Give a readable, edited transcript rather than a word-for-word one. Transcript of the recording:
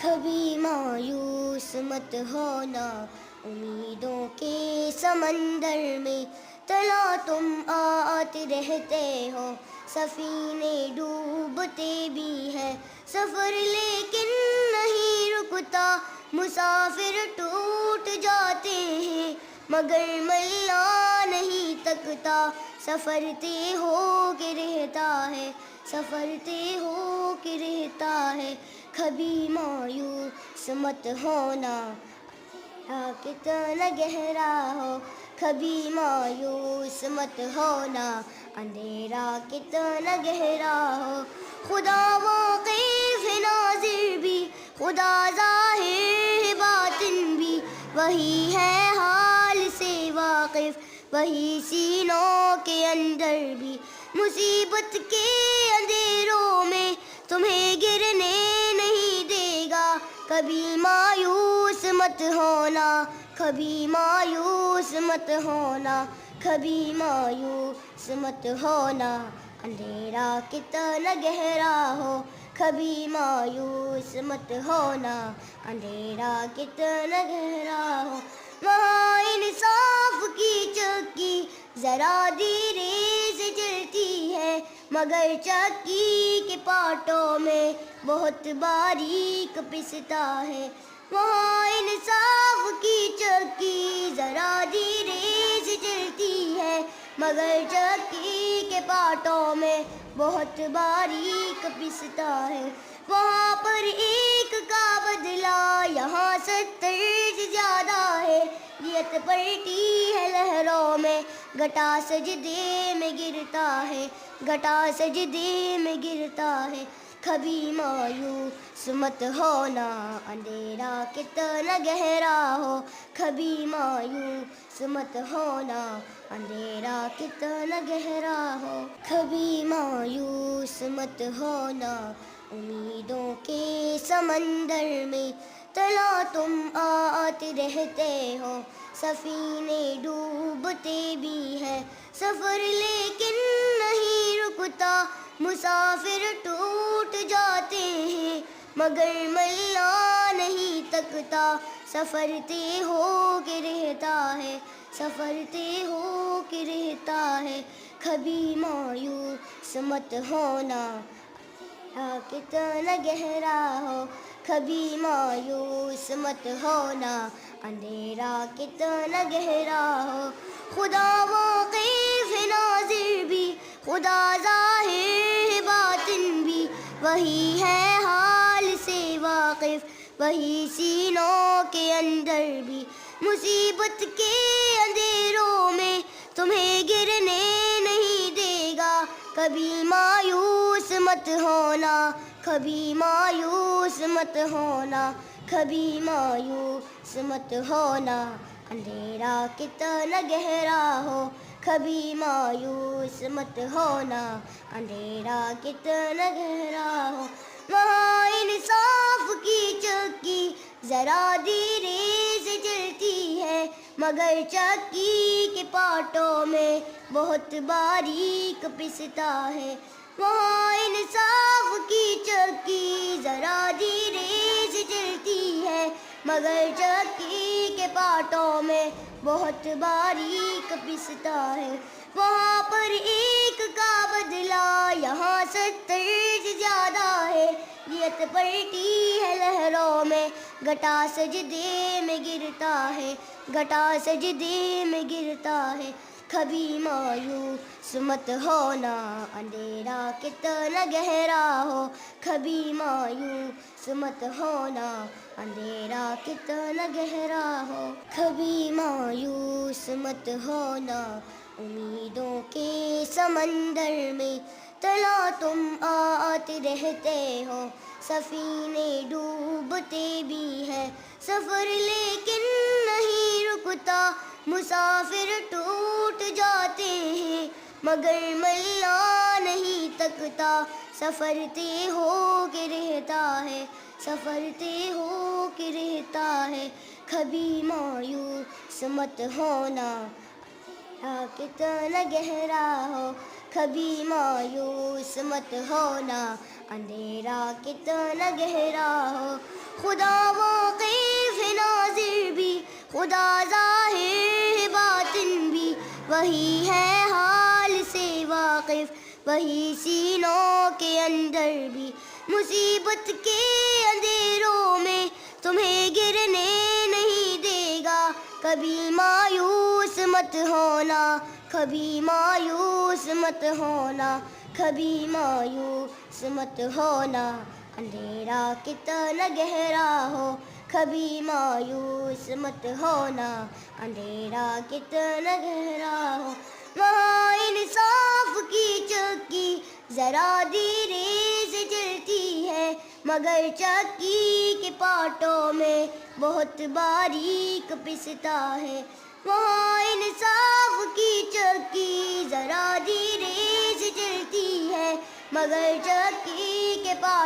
کبھی مایوس مت ہونا، امیدوں کے سمندر میں تلا تم آتے رہتے ہو، سفینے ڈوبتے بھی ہیں، سفر لیکن نہیں رکتا، مسافر ٹوٹ جاتے ہیں مگر ملا نہیں تکتا، سفر طے ہو کے رہتا ہے، سفر طے ہو کے رہتا ہے، کبھی مایوس مت ہونا، کتنا گہرا ہو، کبھی مایوس مت ہونا، اندھیرا کتنا گہرا ہو، خدا واقف ہے ناظر بھی، خدا ظاہر ہے باطن بھی، وہی ہے حال سے واقف، وہی سینوں کے اندر بھی، مصیبت کے اندھیروں میں تمہیں گرنے نہیں دے گا، کبھی مایوس مت ہونا، کبھی مایوس مت ہونا، کبھی مایوس مت ہونا، اندھیرا کتنا گہرا ہو، کبھی مایوس مت ہونا، اندھیرا کتنا گہرا ہو، وہاں انصاف کی چکی ذرا دھیرے سے چلتی ہے، مگر چکی کے پاٹوں میں بہت باریک پستا ہے، وہاں انصاف کی چکی ذرا دھیرے سے چلتی ہے، مگر چکی کے پاٹوں میں بہت باریک پستا ہے، وہاں پر ایک کا بدلہ یہاں 70 سے زیادہ ہے، نیت پلٹی ہے لہروں میں، گھٹا سجدے میں گرتا ہے، گھٹا سجدے میں گرتا ہے، کبھی مایوس مت ہونا، اندھیرا کتنا گہرا ہو، کبھی مایوس مت ہونا، اندھیرا کتنا گہرا ہو، کبھی مایوس مت ہونا، امیدوں کے سمندر میں تلا تم آتے رہتے ہو، سفینے ڈوبتے بھی ہیں، سفر لیکن نہیں رکتا، مسافر ٹوٹ جاتے ہیں مگر ملا نہیں تکتا، سفر طے ہو کے رہتا ہے، سفر طے ہو کے رہتا ہے، کبھی مایوس مت ہونا، کتنا گہرا ہو، کبھی مایوس مت ہونا، اندھیرا کتنا گہرا ہو، خدا واقف ہے ناظر بھی، خدا ظاہر ہے باطن بھی، وہی ہے حال سے واقف، وہی سینوں کے اندر بھی، مصیبت کے اندھیروں میں تمہیں گرنے نہیں دے گا، کبھی مایوس مت ہونا، کبھی مایوس مت ہونا، کبھی مایوس مت ہونا، اندھیرا کتنا گہرا ہو، کبھی مایوس مت ہونا، اندھیرا کتنا گہرا ہو، وہاں انصاف کی چکی ذرا دھیرے سے چلتی ہے، مگر چکی کے پاٹوں میں بہت باریک پستا ہے، وہاں انصاف کی چکی ذرا دھیرے سے چلتی ہے، مگر چکی کے پاٹوں میں بہت باریک پستا ہے، وہاں پر ایک کا بدلہ یہاں 70 سے زیادہ ہے، نیت پلٹی ہے لہروں میں، گھٹا سجدے میں گرتا ہے، گھٹا سجدے میں گرتا ہے، کبھی مایوس مت ہونا، اندھیرا کتنا گہرا ہو، کبھی مایوس مت ہونا، اندھیرا کتنا گہرا ہو، کبھی مایوس مت ہونا، امیدوں کے سمندر میں تلا تم آتے رہتے ہو، سفینے ڈوبتے بھی ہیں، سفر لیکن نہیں رکتا، مسافر ٹوٹ جاتے ہیں مگر ملا نہیں تکتا، سفر طے ہو کے رہتا ہے، سفر طے ہو کے رہتا ہے، کبھی مایوس مت ہونا، کتنا گہرا ہو، کبھی مایوس مت ہونا، اندھیرا کتنا گہرا ہو، خدا خدا ظاہر ہے باطن بھی وہی ہے حال سے واقف، وہی سینوں کے اندر بھی مصیبت کے اندھیروں میں تمہیں گرنے نہیں دے گا، کبھی مایوس مت ہونا، کبھی مایوس مت ہونا، کبھی مایوس مت ہونا، اندھیرا کتنا گہرا ہو کبھی مایوس مت ہونا، اندھیرا کتنا گہرا ہو، وہاں انصاف کی چکی ذرا دھیرے سے چلتی ہے، مگر چکی کے پارٹوں میں بہت باریک پستا ہے، وہاں انصاف کی چکی ذرا دھیرے سے چلتی ہے، مگر چکی کے پارٹوں